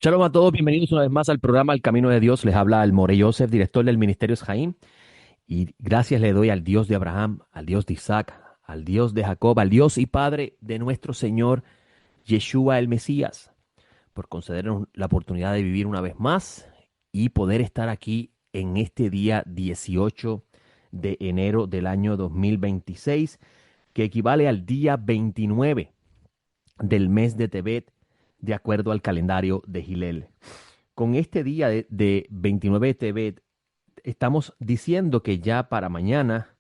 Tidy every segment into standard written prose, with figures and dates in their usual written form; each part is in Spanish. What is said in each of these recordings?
Shalom a todos, bienvenidos una vez más al programa El Camino de Dios. Les habla el More Joseph, director del Ministerio Jaim. Y gracias le doy al Dios de Abraham, al Dios de Isaac, al Dios de Jacob, al Dios y Padre de nuestro Señor Yeshua el Mesías, por concedernos la oportunidad de vivir una vez más y poder estar aquí en este día 18 de enero del año 2026, que equivale al día 29 del mes de Tebet, de acuerdo al calendario de Gilel. Con este día de 29 de Tebet, estamos diciendo que ya para mañana,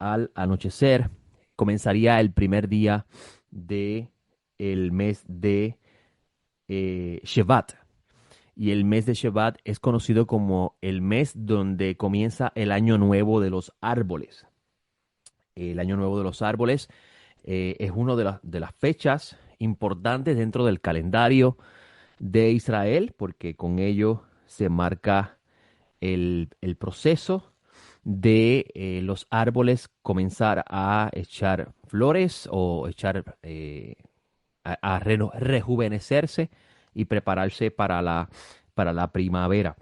al anochecer, comenzaría el primer día de el mes de Shevat. Y el mes de Shevat es conocido como el mes donde comienza el año nuevo de los árboles. El año nuevo de los árboles es una de las fechas importantes dentro del calendario de Israel, porque con ello se marca el proceso de los árboles comenzar a echar flores o echar rejuvenecerse y prepararse para la primavera.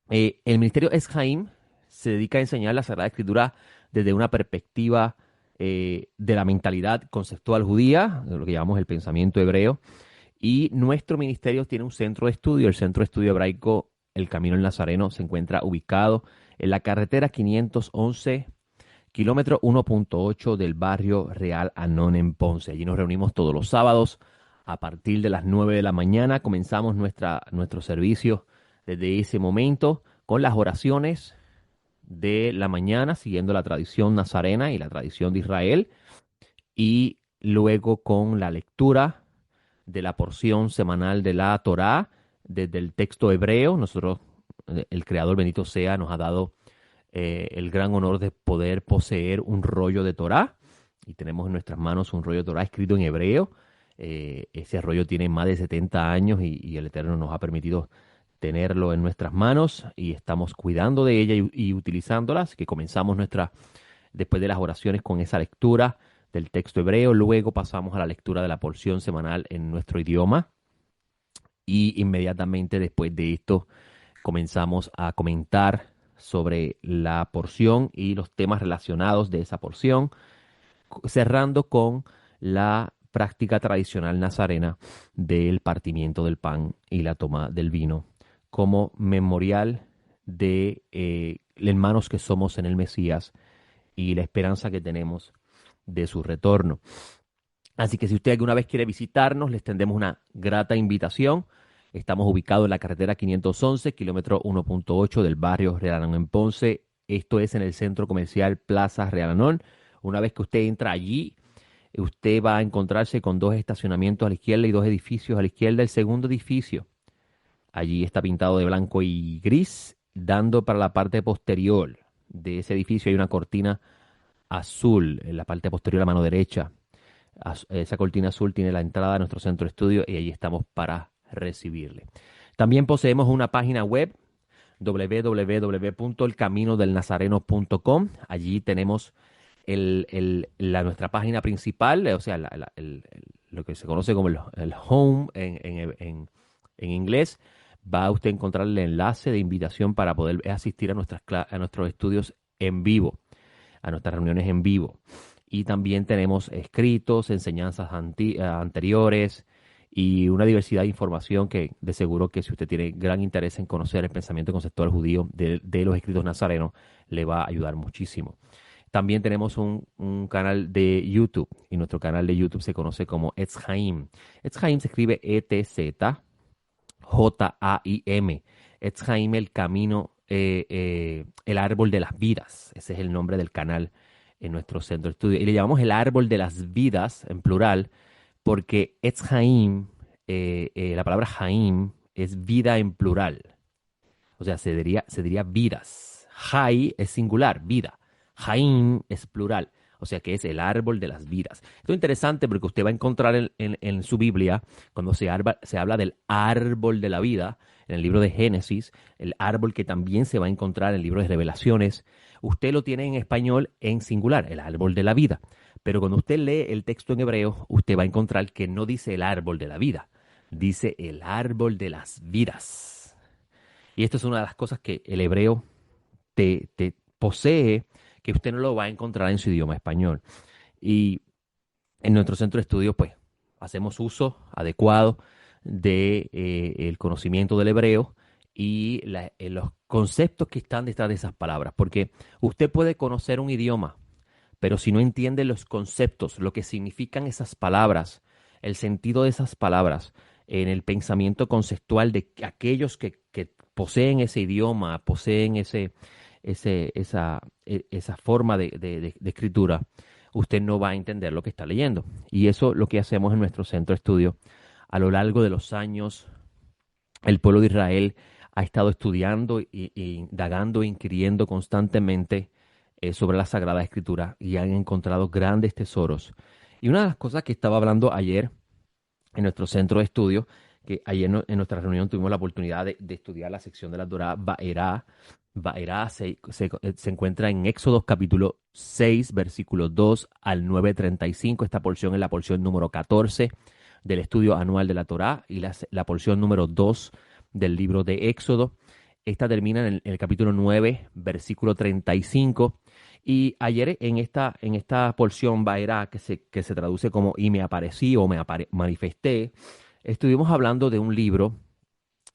El ministerio Eshaim se dedica a enseñar la Sagrada Escritura desde una perspectiva de la mentalidad conceptual judía, de lo que llamamos el pensamiento hebreo, y nuestro ministerio tiene un centro de estudio. El centro de estudio hebraico El Camino del Nazareno se encuentra ubicado en la carretera 511, kilómetro 1.8 del barrio Real Anón en Ponce. Allí nos reunimos todos los sábados a partir de las 9 de la mañana. Comenzamos nuestro servicio desde ese momento con las oraciones de la mañana, siguiendo la tradición nazarena y la tradición de Israel, y luego con la lectura de la porción semanal de la Torá desde el texto hebreo. Nosotros, el Creador bendito sea, nos ha dado el gran honor de poder poseer un rollo de Torá, y tenemos en nuestras manos un rollo de Torá escrito en hebreo. Ese rollo tiene más de 70 años y el Eterno nos ha permitido tenerlo en nuestras manos y estamos cuidando de ella y utilizándola. Así que comenzamos después de las oraciones con esa lectura del texto hebreo. Luego pasamos a la lectura de la porción semanal en nuestro idioma y inmediatamente después de esto comenzamos a comentar sobre la porción y los temas relacionados de esa porción, cerrando con la práctica tradicional nazarena del partimiento del pan y la toma del vino como memorial de hermanos que somos en el Mesías y la esperanza que tenemos de su retorno. Así que si usted alguna vez quiere visitarnos, les tendemos una grata invitación. Estamos ubicados en la carretera 511, kilómetro 1.8 del barrio Real Anón en Ponce. Esto es en el centro comercial Plaza Real Anón. Una vez que usted entra allí, usted va a encontrarse con dos estacionamientos a la izquierda y dos edificios a la izquierda. El segundo edificio, allí está pintado de blanco y gris, dando para la parte posterior de ese edificio hay una cortina azul en la parte posterior a mano derecha. Esa cortina azul tiene la entrada a nuestro centro de estudio y allí estamos para recibirle. También poseemos una página web, www.elcaminodelnazareno.com. Allí tenemos nuestra página principal, o sea, lo que se conoce como el home en inglés. Va usted a encontrar el enlace de invitación para poder asistir a a nuestros estudios en vivo, a nuestras reuniones en vivo. Y también tenemos escritos, enseñanzas anteriores y una diversidad de información que de seguro que si usted tiene gran interés en conocer el pensamiento conceptual judío de los escritos nazarenos, le va a ayudar muchísimo. También tenemos un canal de YouTube y nuestro canal de YouTube se conoce como Etz Haim. Etz Haim se escribe Etz-Jaim, Etz Haim, el camino, el árbol de las vidas. Ese es el nombre del canal en nuestro centro de estudio. Y le llamamos el árbol de las vidas en plural porque Etz Haim, la palabra Haim es vida en plural. O sea, se diría vidas. Hai es singular, vida. Haim es plural. O sea que es el árbol de las vidas. Esto es interesante porque usted va a encontrar en su Biblia, cuando se habla del árbol de la vida, en el libro de Génesis, el árbol que también se va a encontrar en el libro de Revelaciones, usted lo tiene en español en singular, el árbol de la vida. Pero cuando usted lee el texto en hebreo, usted va a encontrar que no dice el árbol de la vida, dice el árbol de las vidas. Y esto es una de las cosas que el hebreo te posee, que usted no lo va a encontrar en su idioma español. Y en nuestro centro de estudio, pues, hacemos uso adecuado de, el conocimiento del hebreo y los conceptos que están detrás de esas palabras. Porque usted puede conocer un idioma, pero si no entiende los conceptos, lo que significan esas palabras, el sentido de esas palabras, en el pensamiento conceptual de aquellos que poseen ese idioma, poseen esa forma de escritura, usted no va a entender lo que está leyendo. Y eso es lo que hacemos en nuestro centro de estudio. A lo largo de los años, el pueblo de Israel ha estado estudiando y indagando, inquiriendo constantemente sobre la Sagrada Escritura y han encontrado grandes tesoros. Y una de las cosas que estaba hablando ayer en nuestro centro de estudio, que ayer en nuestra reunión tuvimos la oportunidad de estudiar la sección de la Torá, Baerá. Baerá se encuentra en Éxodo capítulo 6, versículos 2 al 9:35. Esta porción es la porción número 14 del estudio anual de la Torá y la porción número 2 del libro de Éxodo. Esta termina en el capítulo 9, versículo 35. Y ayer en esta porción Baerá, que se traduce como y me aparecí o manifesté, estuvimos hablando de un libro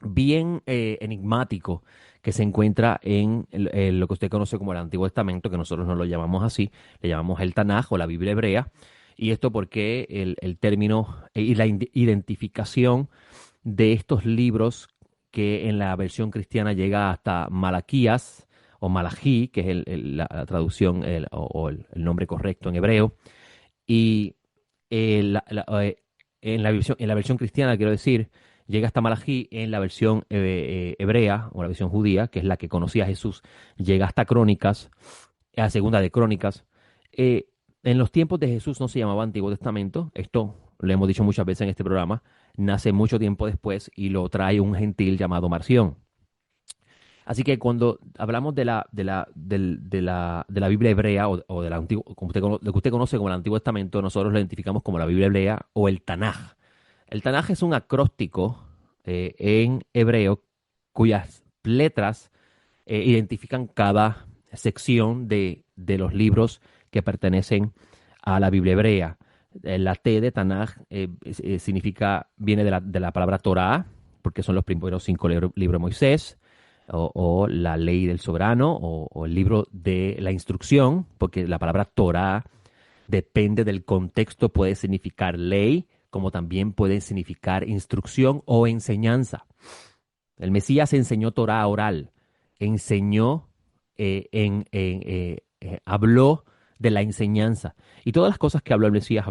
bien enigmático que se encuentra en lo que usted conoce como el Antiguo Testamento, que nosotros no lo llamamos así, le llamamos el Tanaj o la Biblia hebrea. Y esto porque el término y la identificación de estos libros que en la versión cristiana llega hasta Malaquías o Malají, que es la traducción o el nombre correcto en hebreo. Y eh, la- la- eh, en la versión cristiana, quiero decir, llega hasta Malají. En la versión hebrea o la versión judía, que es la que conocía a Jesús, llega hasta Crónicas, a segunda de Crónicas. Eh, en los tiempos de Jesús no se llamaba Antiguo Testamento. Esto lo hemos dicho muchas veces en este programa. Nace mucho tiempo después y lo trae un gentil llamado Marción. Así que cuando hablamos de la Biblia hebrea o del antiguo, lo que usted conoce como el Antiguo Testamento, nosotros lo identificamos como la Biblia hebrea o el Tanaj. El Tanaj es un acróstico en hebreo cuyas letras identifican cada sección de los libros que pertenecen a la Biblia hebrea. La T de Tanaj viene de la palabra Torah, porque son los primeros 5 libros de Moisés, o la ley del soberano, o el libro de la instrucción, porque la palabra Torah depende del contexto, puede significar ley, como también puede significar instrucción o enseñanza. El Mesías enseñó Torah oral, enseñó, habló de la enseñanza. Y todas las cosas que habló el Mesías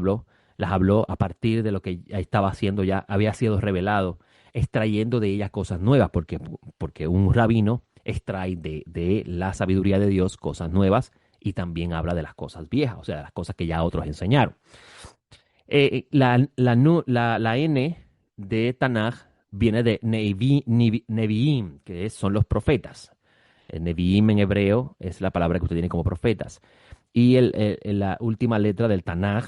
las habló a partir de lo que ya estaba haciendo, ya había sido revelado, extrayendo de ellas cosas nuevas, porque un rabino extrae de la sabiduría de Dios cosas nuevas y también habla de las cosas viejas, o sea, de las cosas que ya otros enseñaron. La N de Tanaj viene de Nevi'im, son los profetas. Nevi'im en hebreo es la palabra que usted tiene como profetas. Y la última letra del Tanaj,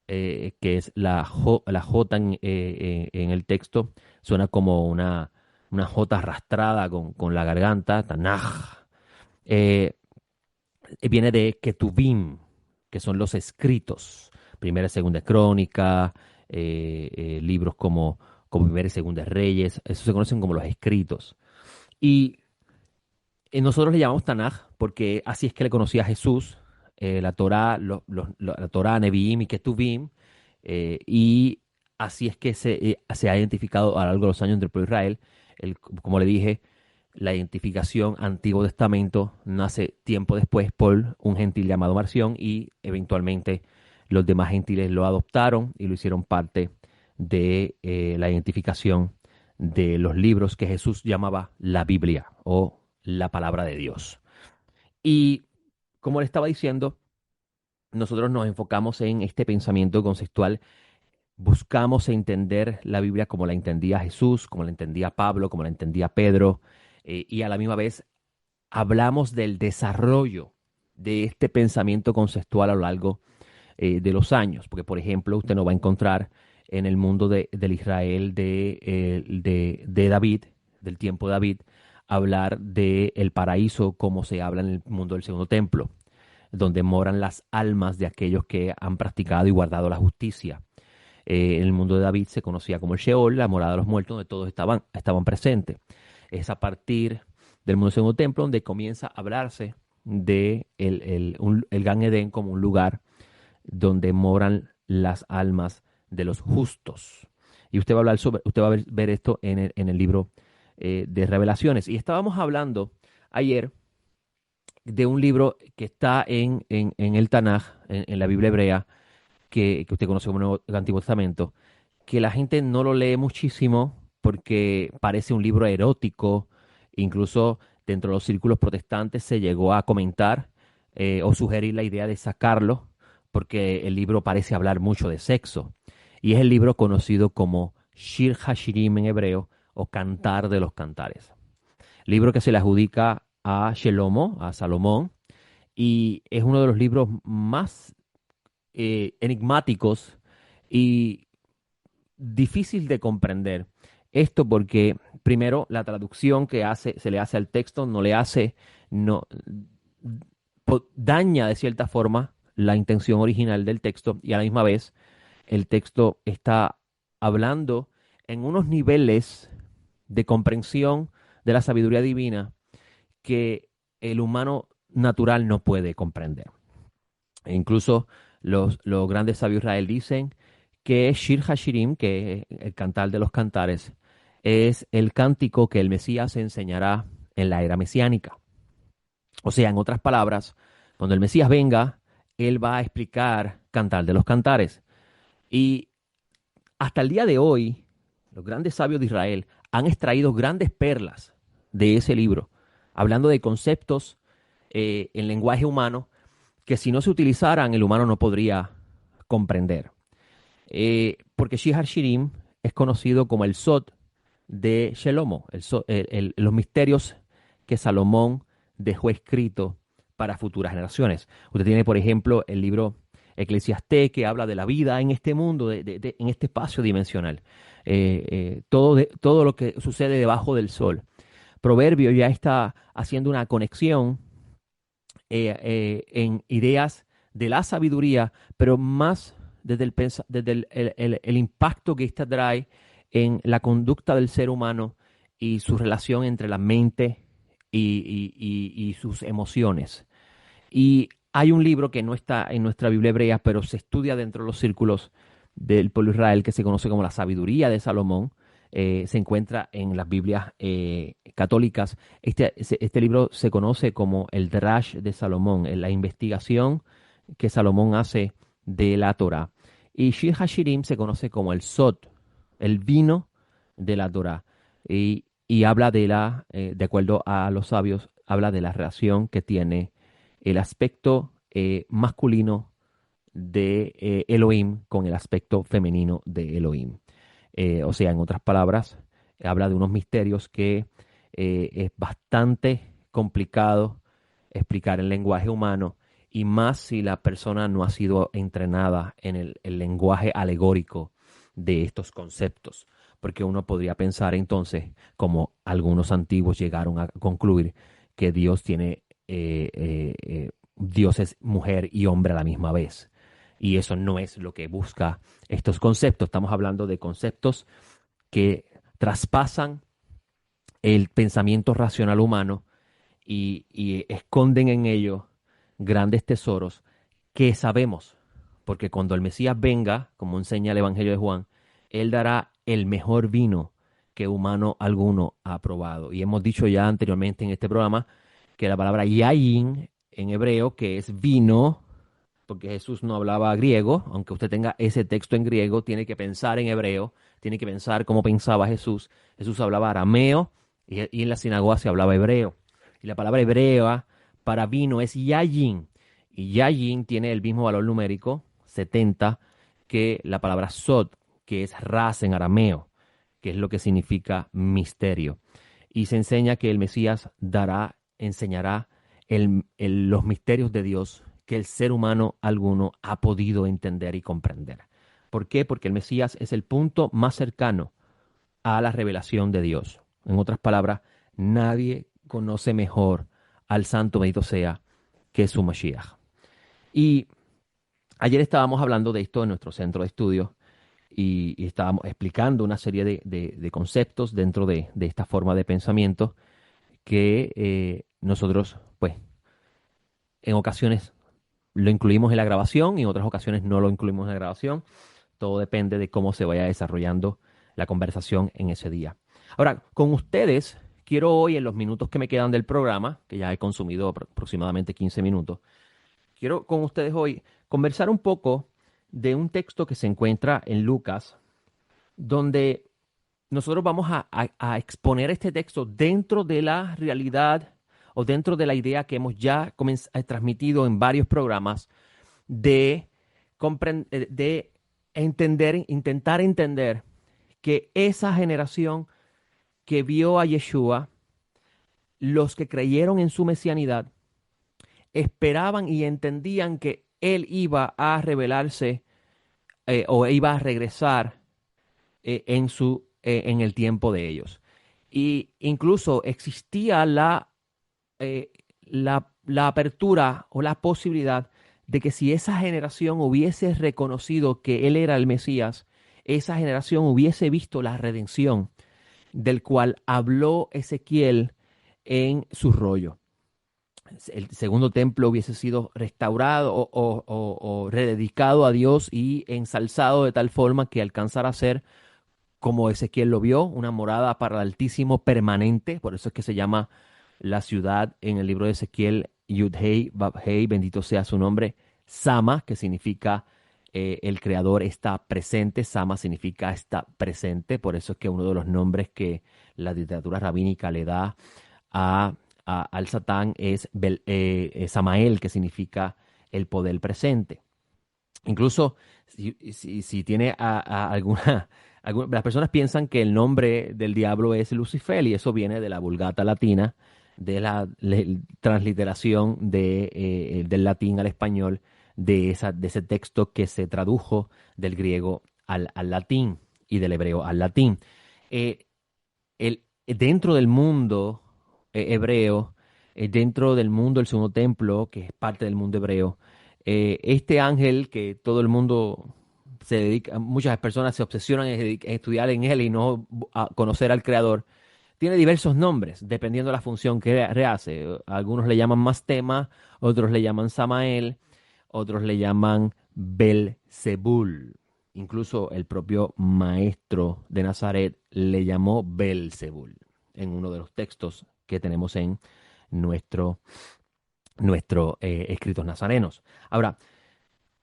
que es la J en el texto, suena como una J arrastrada con la garganta, Tanaj. Eh, Viene de Ketuvim, que son los escritos. Primera y Segunda Crónica, libros como Primera y Segunda Reyes, eso se conocen como los escritos. Y nosotros le llamamos Tanaj porque así es que le conocía a Jesús, la Torá, la Torá, Nevi'im y Ketuvim, y así es que se ha identificado a lo largo de los años entre el pueblo de Israel. Como le dije, la identificación Antiguo Testamento nace tiempo después por un gentil llamado Marción y eventualmente los demás gentiles lo adoptaron y lo hicieron parte de la identificación de los libros que Jesús llamaba la Biblia o la palabra de Dios. Y como le estaba diciendo, nosotros nos enfocamos en este pensamiento conceptual, buscamos entender la Biblia como la entendía Jesús, como la entendía Pablo, como la entendía Pedro, y a la misma vez hablamos del desarrollo de este pensamiento conceptual a lo largo de los años, porque por ejemplo usted no va a encontrar en el mundo del Israel de David, del tiempo de David, hablar del paraíso como se habla en el mundo del segundo templo, donde moran las almas de aquellos que han practicado y guardado la justicia. En el mundo de David se conocía como el Sheol, la morada de los muertos, donde todos estaban presentes. Es a partir del mundo del segundo templo donde comienza a hablarse de el Gan Edén como un lugar donde moran las almas de los justos. Y usted va a hablar usted va a ver esto en el libro de Revelaciones. Y estábamos hablando ayer de un libro que está en el Tanaj, en la Biblia hebrea, que usted conoce como el Antiguo Testamento, que la gente no lo lee muchísimo porque parece un libro erótico. Incluso dentro de los círculos protestantes se llegó a comentar o sugerir la idea de sacarlo porque el libro parece hablar mucho de sexo. Y es el libro conocido como Shir Hashirim en hebreo o Cantar de los Cantares. Libro que se le adjudica a Shelomo, a Salomón, y es uno de los libros más enigmáticos y difícil de comprender. Esto porque, primero, la traducción que se le hace al texto no le hace, no, daña de cierta forma la intención original del texto y a la misma vez el texto está hablando en unos niveles de comprensión de la sabiduría divina que el humano natural no puede comprender. E incluso los grandes sabios de Israel dicen que Shir Hashirim, que es el cantar de los cantares, es el cántico que el Mesías enseñará en la era mesiánica. O sea, en otras palabras, cuando el Mesías venga, él va a explicar cantar de los cantares. Y hasta el día de hoy, los grandes sabios de Israel han extraído grandes perlas de ese libro, hablando de conceptos en lenguaje humano que si no se utilizaran el humano no podría comprender. Porque Shihar Shirim es conocido como el Sod de Shelomo, los misterios que Salomón dejó escrito para futuras generaciones. Usted tiene, por ejemplo, el libro Eclesiastés que habla de la vida en este mundo, en este espacio dimensional. Todo lo que sucede debajo del sol. Proverbio ya está haciendo una conexión en ideas de la sabiduría, pero más desde el impacto que ésta trae en la conducta del ser humano y su relación entre la mente y sus emociones. Y hay un libro que no está en nuestra Biblia hebrea, pero se estudia dentro de los círculos del pueblo de Israel, que se conoce como la sabiduría de Salomón. Se encuentra en las Biblias católicas. Este libro se conoce como el Drash de Salomón, la investigación que Salomón hace de la Torá. Y Shir Hashirim se conoce como el Sod, el vino de la Torá. Y habla de acuerdo a los sabios, habla de la relación que tiene el aspecto masculino de Elohim con el aspecto femenino de Elohim. O sea, en otras palabras, habla de unos misterios que es bastante complicado explicar en lenguaje humano y más si la persona no ha sido entrenada en el lenguaje alegórico de estos conceptos. Porque uno podría pensar entonces, como algunos antiguos llegaron a concluir, que Dios Dios es mujer y hombre a la misma vez. Y eso no es lo que busca estos conceptos. Estamos hablando de conceptos que traspasan el pensamiento racional humano y esconden en ello grandes tesoros que sabemos, porque cuando el Mesías venga, como enseña el Evangelio de Juan, Él dará el mejor vino que humano alguno ha probado. Y hemos dicho ya anteriormente en este programa que la palabra yayin en hebreo, que es vino, porque Jesús no hablaba griego, aunque usted tenga ese texto en griego, tiene que pensar en hebreo, tiene que pensar cómo pensaba Jesús. Jesús hablaba arameo y en la sinagoga se hablaba hebreo. Y la palabra hebrea para vino es yayin. Y yayin tiene el mismo valor numérico, 70, que la palabra sod, que es ras en arameo, que es lo que significa misterio. Y se enseña que el Mesías enseñará los misterios de Dios que el ser humano alguno ha podido entender y comprender. ¿Por qué? Porque el Mesías es el punto más cercano a la revelación de Dios. En otras palabras, nadie conoce mejor al Santo bendito sea que su Mashiach. Y ayer estábamos hablando de esto en nuestro centro de estudios y estábamos explicando una serie de conceptos dentro de esta forma de pensamiento que nosotros, pues, en ocasiones lo incluimos en la grabación y en otras ocasiones no lo incluimos en la grabación. Todo depende de cómo se vaya desarrollando la conversación en ese día. Ahora, con ustedes, quiero hoy, en los minutos que me quedan del programa, que ya he consumido aproximadamente 15 minutos, quiero con ustedes hoy conversar un poco de un texto que se encuentra en Lucas, donde nosotros vamos a exponer este texto dentro de la realidad o dentro de la idea que hemos ya transmitido en varios programas de, de entender, intentar entender que esa generación que vio a Yeshua, los que creyeron en su mesianidad, esperaban y entendían que él iba a revelarse o iba a regresar en el tiempo de ellos. Y incluso existía la apertura o la posibilidad de que si esa generación hubiese reconocido que él era el Mesías, esa generación hubiese visto la redención del cual habló Ezequiel en su rollo. El segundo templo hubiese sido restaurado o rededicado a Dios y ensalzado de tal forma que alcanzara a ser como Ezequiel lo vio, una morada para el Altísimo permanente. Por eso es que se llama la ciudad en el libro de Ezequiel Yud-Hei, Vav-Hei, bendito sea su nombre, Sama, que significa el Creador está presente. Sama significa está presente. Por eso es que uno de los nombres que la literatura rabínica le da al Satán es Samael, que significa el poder presente. Incluso si tiene alguna, las personas piensan que el nombre del diablo es Lucifer y eso viene de la Vulgata latina, de la transliteración del latín al español, de ese texto que se tradujo del griego al latín y del hebreo al latín. Eh, Dentro del mundo hebreo, dentro del mundo del segundo templo, que es parte del mundo hebreo, este ángel que todo el mundo se dedica, muchas personas se obsesionan en estudiar en él y no a conocer al Creador, tiene diversos nombres, dependiendo de la función que rehace. Algunos le llaman Mastema, otros le llaman Samael, otros le llaman Belzebul. Incluso el propio maestro de Nazaret le llamó Belzebul en uno de los textos que tenemos en nuestros escritos nazarenos. Ahora,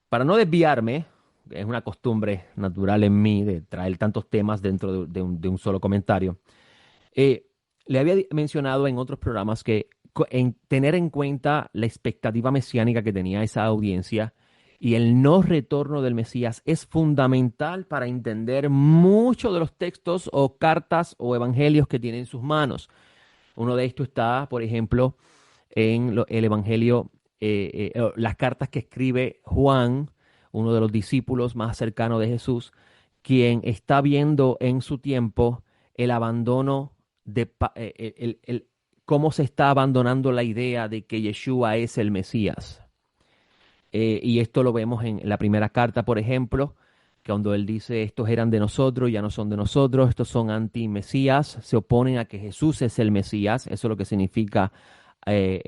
para no desviarme, es una costumbre natural en mí de traer tantos temas dentro de un solo comentario. Le había mencionado en otros programas que en tener en cuenta la expectativa mesiánica que tenía esa audiencia y el no retorno del Mesías es fundamental para entender muchos de los textos o cartas o evangelios que tiene en sus manos. Uno de estos está, por ejemplo, en el evangelio, las cartas que escribe Juan, uno de los discípulos más cercanos de Jesús, quien está viendo en su tiempo el abandono cómo se está abandonando la idea de que Yeshua es el Mesías. Y esto lo vemos en la primera carta, por ejemplo, que cuando él dice, estos eran de nosotros, ya no son de nosotros, estos son anti-Mesías, se oponen a que Jesús es el Mesías, eso es lo que significa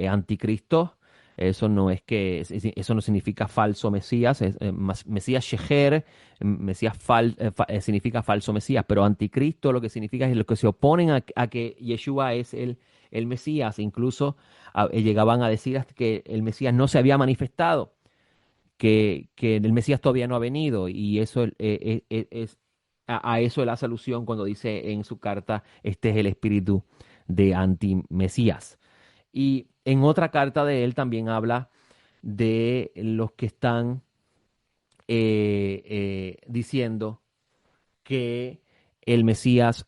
anticristo. Eso no es que, eso no significa falso Mesías, Mesías Sheher, Mesías significa falso Mesías, pero anticristo lo que significa es lo que se oponen a que Yeshua es el Mesías. Incluso llegaban a decir hasta que el Mesías no se había manifestado, que el Mesías todavía no ha venido, y eso a eso él hace alusión cuando dice en su carta, este es el espíritu de anti-Mesías. Y en otra carta de él también habla de los que están diciendo que el Mesías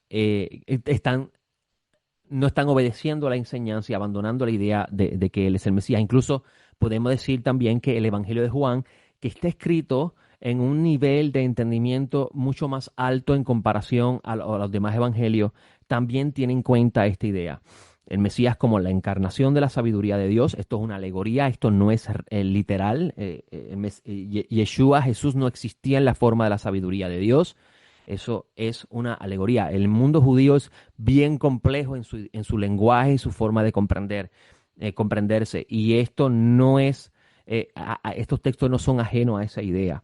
no están obedeciendo a la enseñanza y abandonando la idea de que él es el Mesías. Incluso podemos decir también que el Evangelio de Juan, que está escrito en un nivel de entendimiento mucho más alto en comparación a los demás evangelios, también tiene en cuenta esta idea. El Mesías como la encarnación de la sabiduría de Dios. Esto es una alegoría, esto no es literal. Yeshua, Jesús, no existía en la forma de la sabiduría de Dios. Eso es una alegoría. El mundo judío es bien complejo en su lenguaje y su forma de comprenderse. Y esto no es, estos textos no son ajenos a esa idea.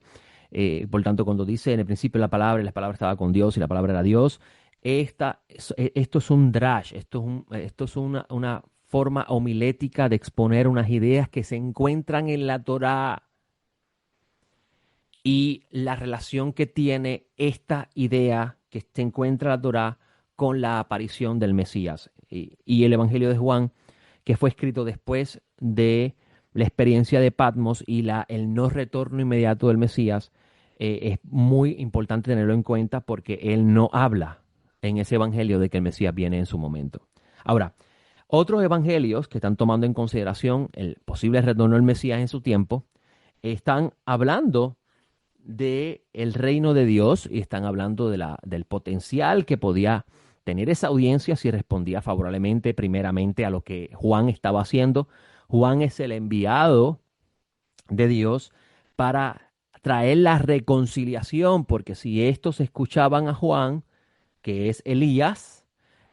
Por tanto, cuando dice en el principio la palabra, y la palabra estaba con Dios y la palabra era Dios, esto es un drash, esto es una forma homilética de exponer unas ideas que se encuentran en la Torá y la relación que tiene esta idea que se encuentra en la Torá con la aparición del Mesías. Y el Evangelio de Juan, que fue escrito después de la experiencia de Patmos y el no retorno inmediato del Mesías, es muy importante tenerlo en cuenta porque él no habla en ese Evangelio de que el Mesías viene en su momento. Ahora, otros evangelios que están tomando en consideración el posible retorno del Mesías en su tiempo, están hablando de el reino de Dios y están hablando del potencial que podía tener esa audiencia si respondía favorablemente primeramente a lo que Juan estaba haciendo. Juan es el enviado de Dios para traer la reconciliación, porque si estos escuchaban a Juan, que es Elías,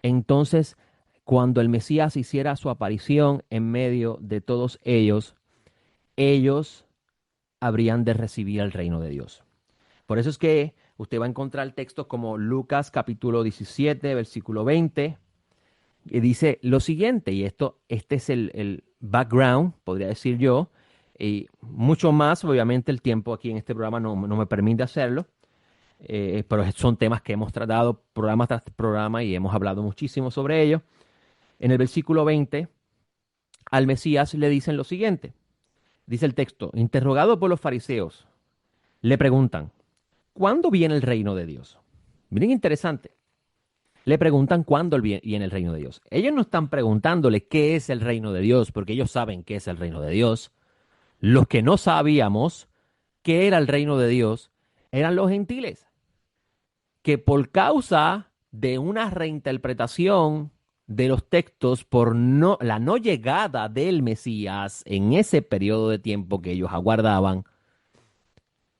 entonces cuando el Mesías hiciera su aparición en medio de todos ellos habrían de recibir el reino de Dios. Por eso es que usted va a encontrar textos como Lucas capítulo 17, versículo 20, que dice lo siguiente, y este es el background, podría decir yo, y mucho más, obviamente el tiempo aquí en este programa no me permite hacerlo, pero son temas que hemos tratado programa tras programa y hemos hablado muchísimo sobre ello. En el versículo 20, al Mesías le dicen lo siguiente, dice el texto, interrogado por los fariseos, le preguntan, ¿cuándo viene el reino de Dios? Miren interesante. Le preguntan cuándo viene el reino de Dios. Ellos no están preguntándole qué es el reino de Dios, porque ellos saben qué es el reino de Dios. Los que no sabíamos qué era el reino de Dios eran los gentiles, que por causa de una reinterpretación de los textos por la no llegada del Mesías en ese periodo de tiempo que ellos aguardaban,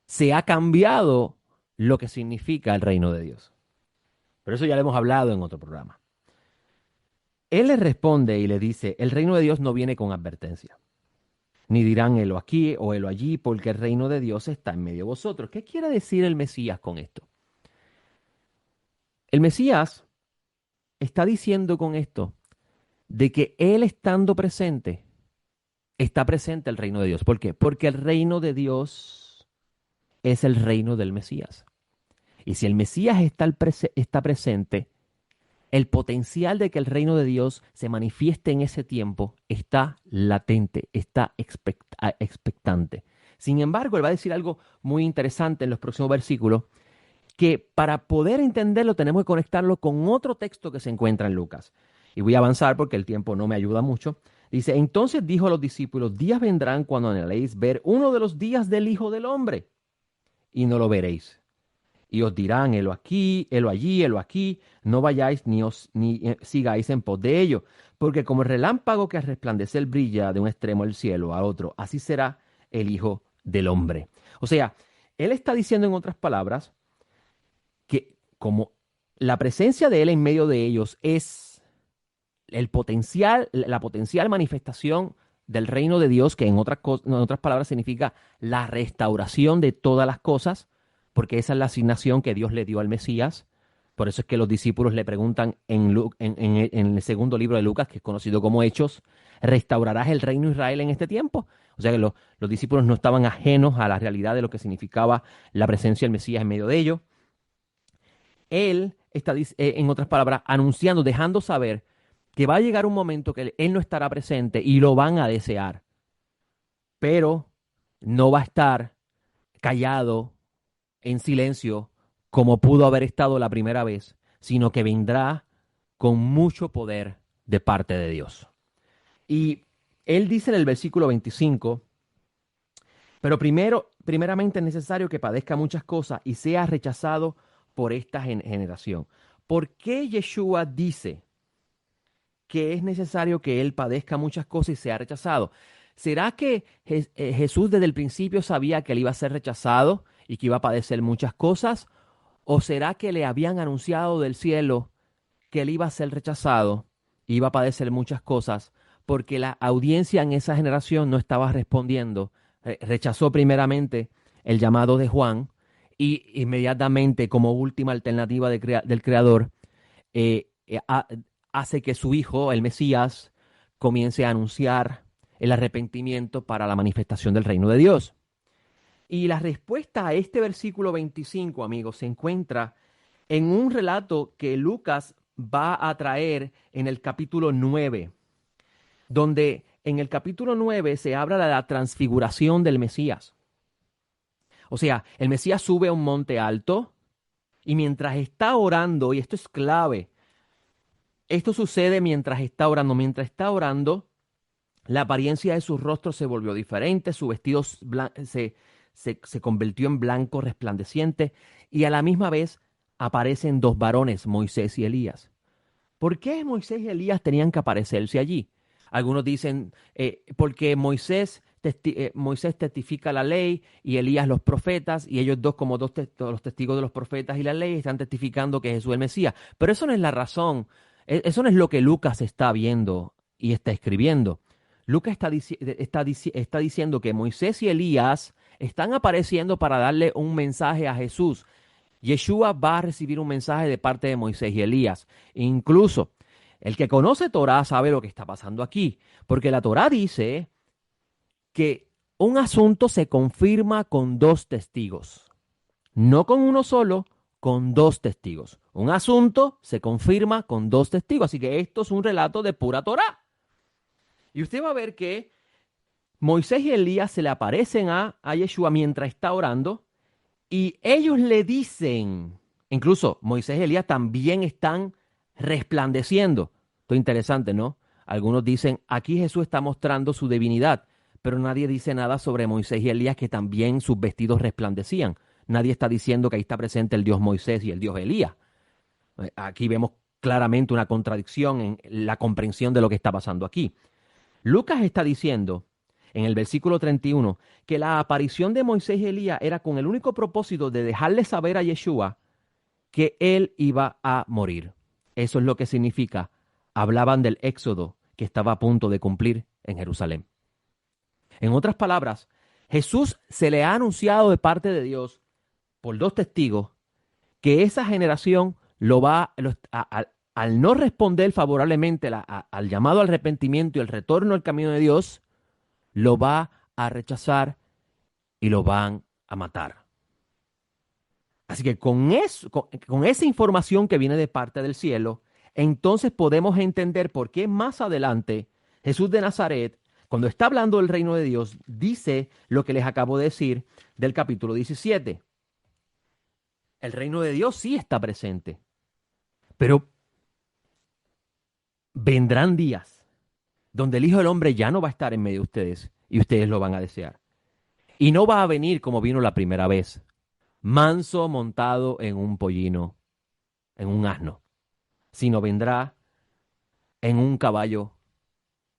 se ha cambiado lo que significa el reino de Dios. Pero eso ya lo hemos hablado en otro programa. Él le responde y le dice, el reino de Dios no viene con advertencia. Ni dirán helo aquí o helo allí, porque el reino de Dios está en medio de vosotros. ¿Qué quiere decir el Mesías con esto? El Mesías está diciendo con esto de que él estando presente, está presente el reino de Dios. ¿Por qué? Porque el reino de Dios es el reino del Mesías. Y si el Mesías está presente, el potencial de que el reino de Dios se manifieste en ese tiempo está latente, está expectante. Sin embargo, él va a decir algo muy interesante en los próximos versículos, que para poder entenderlo tenemos que conectarlo con otro texto que se encuentra en Lucas. Y voy a avanzar porque el tiempo no me ayuda mucho. Dice, entonces dijo a los discípulos, días vendrán cuando anheléis ver uno de los días del Hijo del Hombre, y no lo veréis. Y os dirán, helo aquí, helo allí, helo aquí, no vayáis ni sigáis en pos de ello, porque como el relámpago que al resplandecer brilla de un extremo del cielo a otro, así será el Hijo del Hombre. O sea, él está diciendo en otras palabras que como la presencia de él en medio de ellos es la potencial manifestación del reino de Dios, que en otras palabras significa la restauración de todas las cosas, porque esa es la asignación que Dios le dio al Mesías. Por eso es que los discípulos le preguntan en el segundo libro de Lucas, que es conocido como Hechos, ¿restaurarás el reino de Israel en este tiempo? O sea que los discípulos no estaban ajenos a la realidad de lo que significaba la presencia del Mesías en medio de ellos. Él está, en otras palabras, anunciando, dejando saber que va a llegar un momento que él no estará presente y lo van a desear, pero no va a estar callado en silencio como pudo haber estado la primera vez, sino que vendrá con mucho poder de parte de Dios. Y él dice en el versículo 25 Pero primeramente es necesario que padezca muchas cosas y sea rechazado por esta generación. ¿Por qué Yeshua dice que es necesario que él padezca muchas cosas y sea rechazado? ¿Será que Jesús desde el principio sabía que él iba a ser rechazado y que iba a padecer muchas cosas? ¿O será que le habían anunciado del cielo que él iba a ser rechazado, iba a padecer muchas cosas, porque la audiencia en esa generación no estaba respondiendo? Rechazó primeramente el llamado de Juan y inmediatamente, como última alternativa del Creador, eh, eh, ha- hace que su hijo, el Mesías, comience a anunciar el arrepentimiento para la manifestación del reino de Dios. Y la respuesta a este versículo 25, amigos, se encuentra en un relato que Lucas va a traer en el capítulo 9, donde en el capítulo 9 se habla de la transfiguración del Mesías. O sea, el Mesías sube a un monte alto y mientras está orando, y esto es clave, esto sucede mientras está orando, la apariencia de su rostro se volvió diferente, su vestido se convirtió en blanco resplandeciente y a la misma vez aparecen dos varones, Moisés y Elías. ¿Por qué Moisés y Elías tenían que aparecerse allí? Algunos dicen, porque Moisés testifica la ley y Elías los profetas, y ellos dos como los testigos de los profetas y la ley están testificando que Jesús es el Mesías. Pero eso no es la razón, eso no es lo que Lucas está viendo y está escribiendo. Lucas está diciendo que Moisés y Elías están apareciendo para darle un mensaje a Jesús. Yeshua va a recibir un mensaje de parte de Moisés y Elías. Incluso el que conoce Torah sabe lo que está pasando aquí, porque la Torah dice que un asunto se confirma con dos testigos, no con uno solo, con dos testigos. Un asunto se confirma con dos testigos, así que esto es un relato de pura Torah. Y usted va a ver que Moisés y Elías se le aparecen a Yeshua mientras está orando. Y ellos le dicen, incluso Moisés y Elías también están resplandeciendo. Esto es interesante, ¿no? Algunos dicen, aquí Jesús está mostrando su divinidad, pero nadie dice nada sobre Moisés y Elías que también sus vestidos resplandecían. Nadie está diciendo que ahí está presente el Dios Moisés y el Dios Elías. Aquí vemos claramente una contradicción en la comprensión de lo que está pasando aquí. Lucas está diciendo en el versículo 31 que la aparición de Moisés y Elías era con el único propósito de dejarle saber a Yeshua que él iba a morir. Eso es lo que significa. Hablaban del éxodo que estaba a punto de cumplir en Jerusalén. En otras palabras, Jesús se le ha anunciado de parte de Dios por dos testigos que esa generación al no responder favorablemente al llamado al arrepentimiento y el retorno al camino de Dios, lo va a rechazar y lo van a matar. Así que con esa información que viene de parte del cielo, entonces podemos entender por qué más adelante Jesús de Nazaret, cuando está hablando del reino de Dios, dice lo que les acabo de decir del capítulo 17. El reino de Dios sí está presente, pero vendrán días donde el Hijo del Hombre ya no va a estar en medio de ustedes y ustedes lo van a desear. Y no va a venir como vino la primera vez, manso montado en un pollino, en un asno, sino vendrá en un caballo,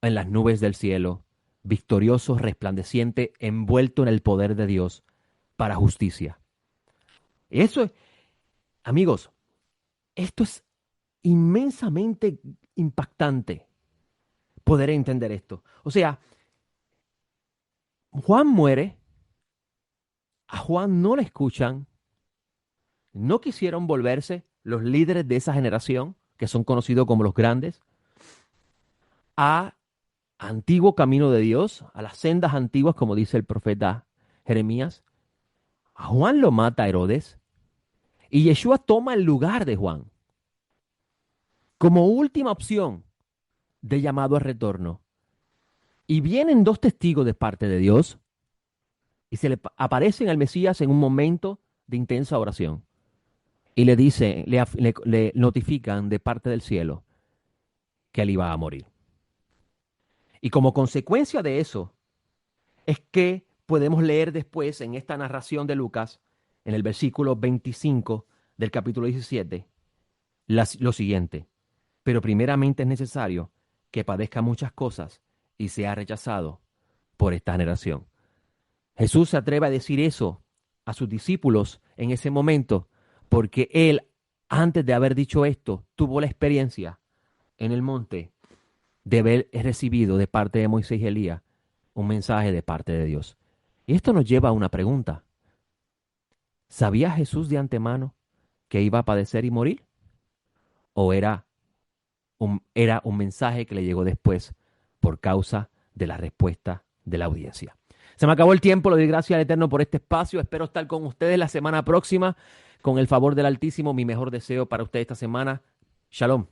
en las nubes del cielo, victorioso, resplandeciente, envuelto en el poder de Dios para justicia. Eso es, amigos, esto es inmensamente impactante poder entender esto. O sea, Juan muere, a Juan no le escuchan, no quisieron volverse los líderes de esa generación, que son conocidos como los grandes, a antiguo camino de Dios, a las sendas antiguas, como dice el profeta Jeremías. A Juan lo mata Herodes y Yeshua toma el lugar de Juan como última opción de llamado al retorno. Y vienen dos testigos de parte de Dios y se le aparecen al Mesías en un momento de intensa oración. Y le dicen, le notifican de parte del cielo que él iba a morir. Y como consecuencia de eso, es que podemos leer después en esta narración de Lucas, en el versículo 25 del capítulo 17, lo siguiente. Pero primeramente es necesario que padezca muchas cosas y sea rechazado por esta generación. Jesús se atreve a decir eso a sus discípulos en ese momento porque él, antes de haber dicho esto, tuvo la experiencia en el monte de haber recibido de parte de Moisés y Elías un mensaje de parte de Dios. Y esto nos lleva a una pregunta. ¿Sabía Jesús de antemano que iba a padecer y morir? ¿O era un mensaje que le llegó después por causa de la respuesta de la audiencia? Se me acabó el tiempo, le doy gracias al Eterno por este espacio. Espero estar con ustedes la semana próxima. Con el favor del Altísimo, mi mejor deseo para ustedes esta semana. Shalom.